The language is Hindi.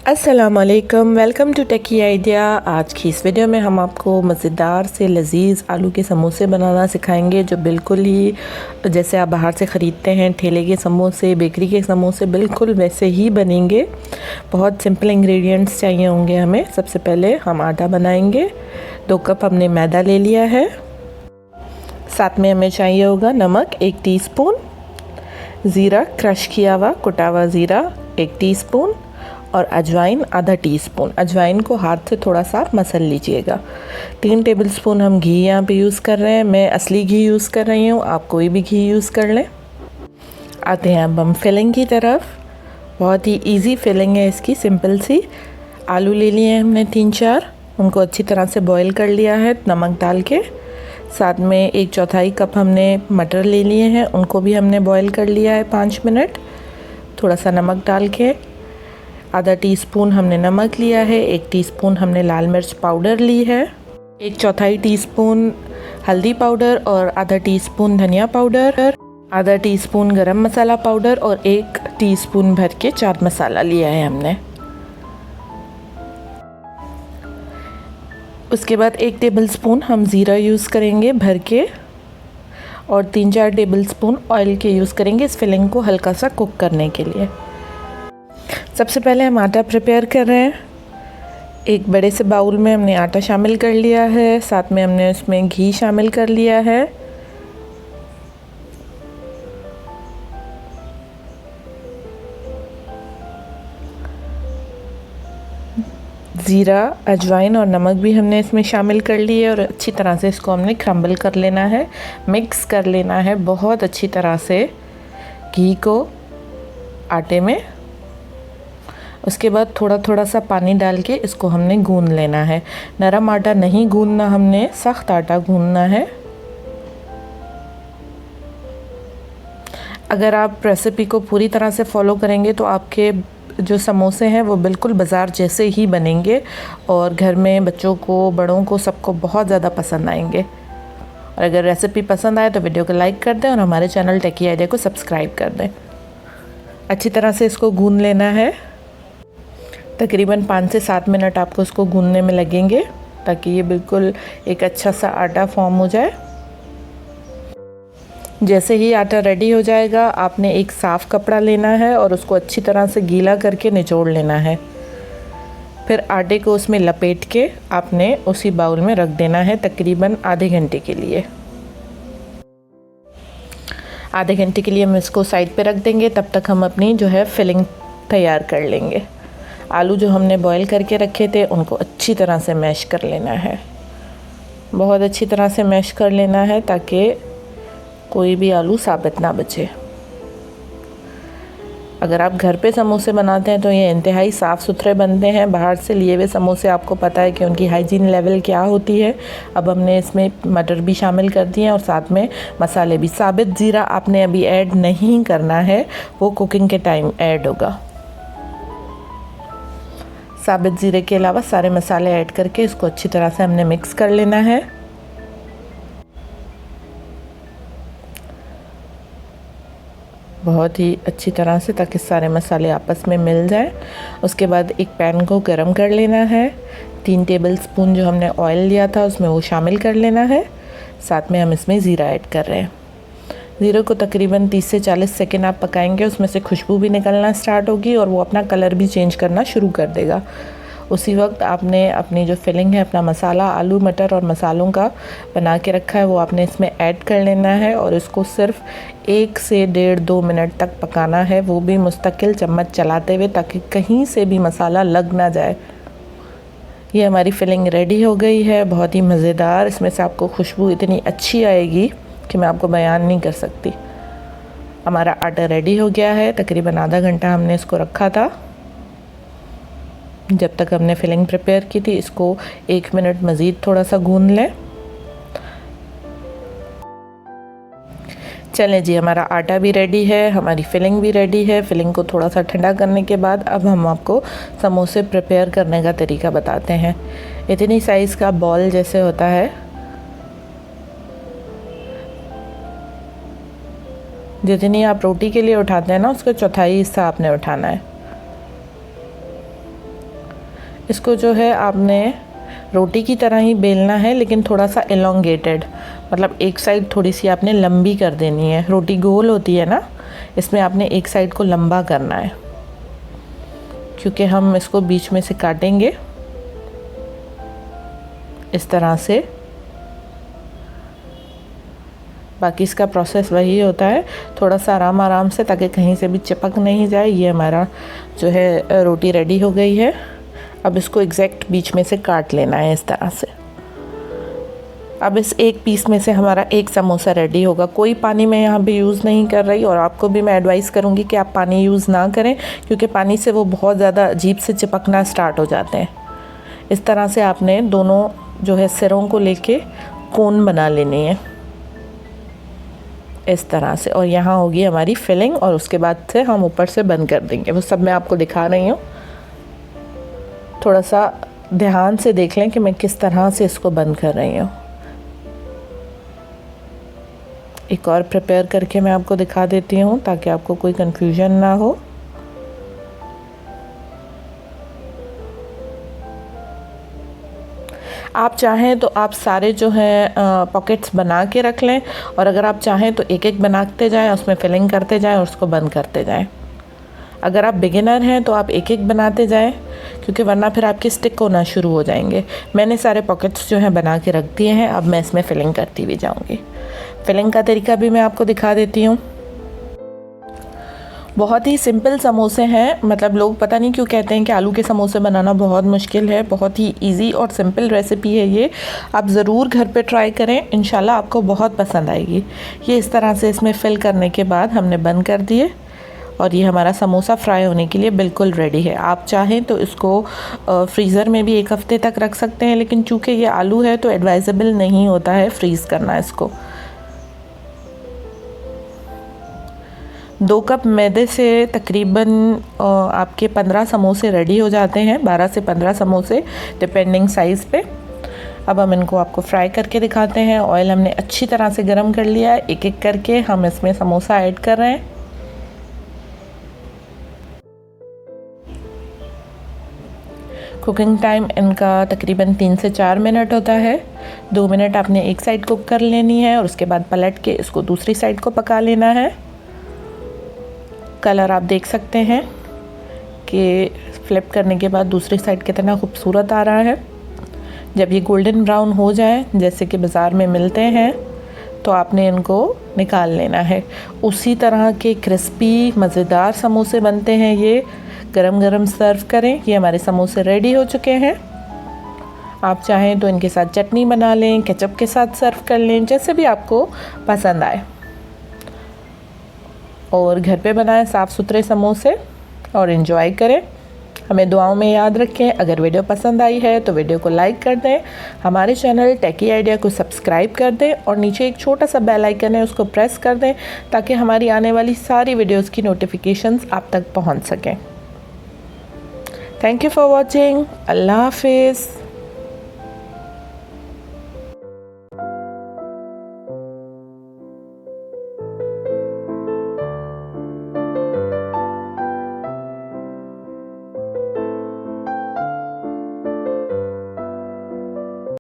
अस्सलामुअलैकुम, वेलकम टू टेकी आइडिया। आज की इस वीडियो में हम आपको मज़ेदार से लजीज़ आलू के समोसे बनाना सिखाएंगे, जो बिल्कुल ही जैसे आप बाहर से ख़रीदते हैं ठेले के समोसे, बेकरी के समोसे, बिल्कुल वैसे ही बनेंगे। बहुत सिंपल इंग्रेडिएंट्स चाहिए होंगे हमें। सबसे पहले हम आटा बनाएंगे। 2 कप हमने मैदा ले लिया है। साथ में हमें चाहिए होगा नमक 1 टीस्पून, ज़ीरा क्रश किया हुआ कुटा हुआ ज़ीरा 1 टीस्पून और अजवाइन आधा टीस्पून। अजवाइन को हाथ से थोड़ा सा मसल लीजिएगा। 3 टेबलस्पून हम घी यहाँ पे यूज़ कर रहे हैं। मैं असली घी यूज़ कर रही हूँ, आप कोई भी घी यूज़ कर लें। आते हैं अब हम फिलिंग की तरफ। बहुत ही इजी फिलिंग है इसकी, सिंपल सी। आलू ले लिए हैं हमने 3-4, उनको अच्छी तरह से बॉईल कर लिया है नमक डाल के। साथ में 1/4 कप हमने मटर ले लिए हैं, उनको भी हमने बॉईल कर लिया है 5 मिनट थोड़ा सा नमक डाल के। आधा टीस्पून हमने नमक लिया है, 1 टीस्पून हमने लाल मिर्च पाउडर ली है, 1/4 टीस्पून हल्दी पाउडर और आधा टीस्पून धनिया पाउडर, आधा टीस्पून गरम मसाला पाउडर और 1 टीस्पून भर के चाट मसाला लिया है हमने। उसके बाद 1 टेबलस्पून हम ज़ीरा यूज़ करेंगे भर के और 3-4 टेबलस्पून ऑयल के यूज़ करेंगे इस फिलिंग को हल्का सा कुक करने के लिए। सबसे पहले हम आटा प्रिपेयर कर रहे हैं। एक बड़े से बाउल में हमने आटा शामिल कर लिया है, साथ में हमने उसमें घी शामिल कर लिया है। ज़ीरा, अजवाइन और नमक भी हमने इसमें शामिल कर लिए और अच्छी तरह से इसको हमने क्रम्बल कर लेना है, मिक्स कर लेना है बहुत अच्छी तरह से घी को आटे में। उसके बाद थोड़ा थोड़ा सा पानी डाल के इसको हमने गूंद लेना है। नरम आटा नहीं गूंदना, हमने सख्त आटा गूंदना है। अगर आप रेसिपी को पूरी तरह से फॉलो करेंगे तो आपके जो समोसे हैं वो बिल्कुल बाज़ार जैसे ही बनेंगे और घर में बच्चों को, बड़ों को, सबको बहुत ज़्यादा पसंद आएंगे। और अगर रेसिपी पसंद आए तो वीडियो को लाइक कर दें और हमारे चैनल टेकी आइडिया को सब्सक्राइब कर दें। अच्छी तरह से इसको गूंद लेना है। तकरीबन 5 से 7 मिनट आपको इसको गूंदने में लगेंगे ताकि ये बिल्कुल एक अच्छा सा आटा फॉर्म हो जाए। जैसे ही आटा रेडी हो जाएगा आपने एक साफ़ कपड़ा लेना है और उसको अच्छी तरह से गीला करके निचोड़ लेना है। फिर आटे को उसमें लपेट के आपने उसी बाउल में रख देना है तकरीबन आधे घंटे के लिए। आधे घंटे के लिए हम इसको साइड पे रख देंगे, तब तक हम अपनी जो है फिलिंग तैयार कर लेंगे। आलू जो हमने बॉईल करके रखे थे उनको अच्छी तरह से मैश कर लेना है, बहुत अच्छी तरह से मैश कर लेना है ताकि कोई भी आलू साबित ना बचे। अगर आप घर पे समोसे बनाते हैं तो ये इंतहाई साफ़ सुथरे बनते हैं। बाहर से लिए हुए समोसे आपको पता है कि उनकी हाइजीन लेवल क्या होती है। अब हमने इसमें मटर भी शामिल कर दिए हैं और साथ में मसाले भी। साबित ज़ीरा आपने अभी ऐड नहीं करना है, वो कुकिंग के टाइम ऐड होगा। साबित ज़ीरे के अलावा सारे मसाले ऐड करके इसको अच्छी तरह से हमने मिक्स कर लेना है। बहुत ही अच्छी तरह से ताकि सारे मसाले आपस में मिल जाएं। उसके बाद एक पैन को गरम कर लेना है। 3 टेबलस्पून जो हमने ऑयल लिया था उसमें वो शामिल कर लेना है। साथ में हम इसमें ज़ीरा ऐड कर रहे हैं। ज़ीरे को तकरीबन 30 से 40 सेकेंड आप पकाएंगे, उसमें से खुशबू भी निकलना स्टार्ट होगी और वो अपना कलर भी चेंज करना शुरू कर देगा। उसी वक्त आपने अपनी जो फिलिंग है, अपना मसाला आलू मटर और मसालों का बना के रखा है वो आपने इसमें ऐड कर लेना है और इसको सिर्फ 1 से 1.5-2 मिनट तक पकाना है, वो भी मुस्तकिल चम्मच चलाते हुए ताकि कहीं से भी मसाला लग ना जाए। ये हमारी फिलिंग रेडी हो गई है, बहुत ही मज़ेदार। इसमें से आपको खुशबू इतनी अच्छी आएगी कि मैं आपको बयान नहीं कर सकती। हमारा आटा रेडी हो गया है। तकरीबन आधा घंटा हमने इसको रखा था। जब तक हमने फिलिंग प्रिपेयर की थी, इसको 1 मिनट मज़ीद थोड़ा सा गूंद लें। चलें जी, हमारा आटा भी रेडी है, हमारी फिलिंग भी रेडी है। फिलिंग को थोड़ा सा ठंडा करने के बाद अब हम आपको समोसे प्रिपेयर करने का तरीका बताते हैं। इतनी साइज़ का बॉल जैसे होता है, जितनी आप रोटी के लिए उठाते हैं ना, उसका चौथाई हिस्सा आपने उठाना है। इसको जो है आपने रोटी की तरह ही बेलना है, लेकिन थोड़ा सा एलोंगेटेड, मतलब एक साइड थोड़ी सी आपने लंबी कर देनी है। रोटी गोल होती है ना, इसमें आपने एक साइड को लंबा करना है, क्योंकि हम इसको बीच में से काटेंगे इस तरह से। बाकी इसका प्रोसेस वही होता है, थोड़ा सा आराम आराम से, ताकि कहीं से भी चिपक नहीं जाए। ये हमारा जो है रोटी रेडी हो गई है। अब इसको एग्जैक्ट बीच में से काट लेना है इस तरह से। अब इस एक पीस में से हमारा एक समोसा रेडी होगा। कोई पानी मैं यहाँ पे यूज़ नहीं कर रही, और आपको भी मैं एडवाइस करूँगी कि आप पानी यूज़ ना करें, क्योंकि पानी से वो बहुत ज़्यादा अजीब से चिपकना स्टार्ट हो जाते हैं। इस तरह से आपने दोनों जो है सिरों को लेके कोन बना लेनी है इस तरह से। और यहाँ होगी हमारी फिलिंग, और उसके बाद से हम ऊपर से बंद कर देंगे। वो सब मैं आपको दिखा रही हूँ, थोड़ा सा ध्यान से देख लें कि मैं किस तरह से इसको बंद कर रही हूँ। एक और प्रिपेयर करके मैं आपको दिखा देती हूँ, ताकि आपको कोई कंफ्यूजन ना हो। आप चाहें तो आप सारे जो है पॉकेट्स बना के रख लें, और अगर आप चाहें तो एक एक बनाते जाएं, उसमें फिलिंग करते जाएं और उसको बंद करते जाएं। अगर आप बिगिनर हैं तो आप एक एक बनाते जाएं, क्योंकि वरना फिर आपके स्टिक होना शुरू हो जाएंगे। मैंने सारे पॉकेट्स जो हैं बना के रख दिए हैं, अब मैं इसमें फिलिंग करती हुई जाऊंगी। फिलिंग का तरीका भी मैं आपको दिखा देती हूँ। बहुत ही सिंपल समोसे हैं, मतलब लोग पता नहीं क्यों कहते हैं कि आलू के समोसे बनाना बहुत मुश्किल है। बहुत ही इजी और सिंपल रेसिपी है ये, आप ज़रूर घर पे ट्राई करें, इंशाल्लाह आपको बहुत पसंद आएगी। ये इस तरह से इसमें फिल करने के बाद हमने बंद कर दिए, और ये हमारा समोसा फ्राई होने के लिए बिल्कुल रेडी है। आप चाहें तो इसको फ्रीज़र में भी एक हफ़्ते तक रख सकते हैं, लेकिन चूँकि ये आलू है तो एडवाइजेबल नहीं होता है फ्रीज़ करना इसको। 2 कप मैदे से तकरीबन आपके 15 समोसे रेडी हो जाते हैं, 12 से 15 समोसे डिपेंडिंग साइज़ पे। अब हम इनको आपको फ्राई करके दिखाते हैं। ऑयल हमने अच्छी तरह से गर्म कर लिया है, एक एक करके हम इसमें समोसा ऐड कर रहे हैं। कुकिंग टाइम इनका तकरीबन 3 से 4 मिनट होता है। 2 मिनट आपने एक साइड कुक कर लेनी है, और उसके बाद पलट के इसको दूसरी साइड को पका लेना है। कलर आप देख सकते हैं कि फ्लिप करने के बाद दूसरी साइड कितना खूबसूरत आ रहा है। जब ये गोल्डन ब्राउन हो जाए, जैसे कि बाज़ार में मिलते हैं, तो आपने इनको निकाल लेना है। उसी तरह के क्रिस्पी मज़ेदार समोसे बनते हैं ये। गरम गरम सर्व करें। ये हमारे समोसे रेडी हो चुके हैं। आप चाहें तो इनके साथ चटनी बना लें, केचप के साथ सर्व कर लें, जैसे भी आपको पसंद आए। और घर पे बनाएं साफ़ सुथरे समोसे और इन्जॉय करें। हमें दुआओं में याद रखें। अगर वीडियो पसंद आई है तो वीडियो को लाइक कर दें, हमारे चैनल टेकी आइडिया को सब्सक्राइब कर दें, और नीचे एक छोटा सा बेल आइकन है, उसको प्रेस कर दें, ताकि हमारी आने वाली सारी वीडियोस की नोटिफिकेशंस आप तक पहुंच सकें। Thank you for watching. अल्लाह हाफिज़।